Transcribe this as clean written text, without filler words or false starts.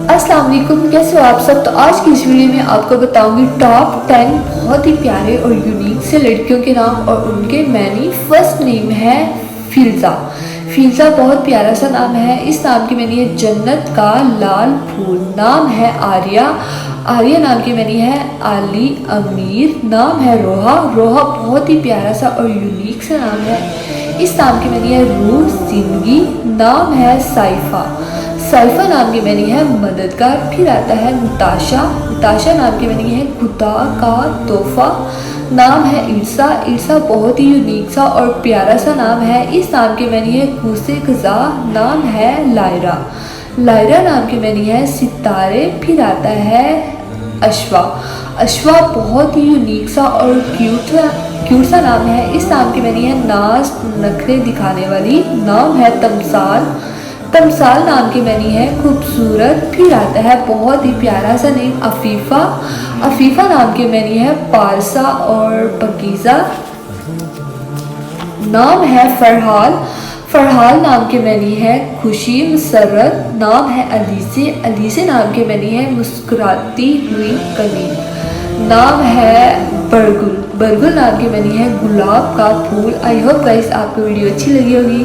अस्सलाम वालेकुम, कैसे हो आप सब। तो आज की इस वीडियो में आपको बताऊंगी टॉप 10 बहुत ही प्यारे और यूनिक से लड़कियों के नाम और उनके मैनी। फर्स्ट नेम है फिल्जा। फिल्जा बहुत प्यारा सा नाम है। इस नाम की मैंने है जन्नत का लाल फूल। नाम है आर्या। आर्या नाम की मैंने है आली अमीर। नाम है रोहा। रोहा बहुत ही प्यारा सा और यूनिक सा नाम है। इस नाम की मैंने है रूह जिंदगी। नाम है साइफा। साइफा नाम की मैंने है मददगार। फिर आता है नताशा। नताशा नाम की मैंने है खुदा का तोहफा। नाम है ईर्सा। ईर्सा बहुत ही यूनिक सा और प्यारा सा नाम है। इस नाम के मैंने है कूसे कज़ा। नाम है लायरा। लायरा नाम के मैंने है सितारे। फिर आता है अश्वा। अश्वा बहुत ही यूनिक सा और क्यूट सा नाम है। इस नाम की मैंने है नाज नखरे दिखाने वाली। नाम है तमसाल। तमसाल नाम की मैंने है खूबसूरत। फिर आता है बहुत ही प्यारा सा नेम अफीफ़ा। अफीफ़ा नाम की मैंने है पारसा और पकीज़ा। नाम है फरहाल। फरहाल नाम के मैंने है खुशी मसरत। नाम है अलीसे। अलीसे नाम के मैंने है मुस्कुराती हुई कली। नाम है बरगुल। बरगुल नाम के मैंने है गुलाब का फूल। आई होप गाइस आपको वीडियो अच्छी लगी होगी।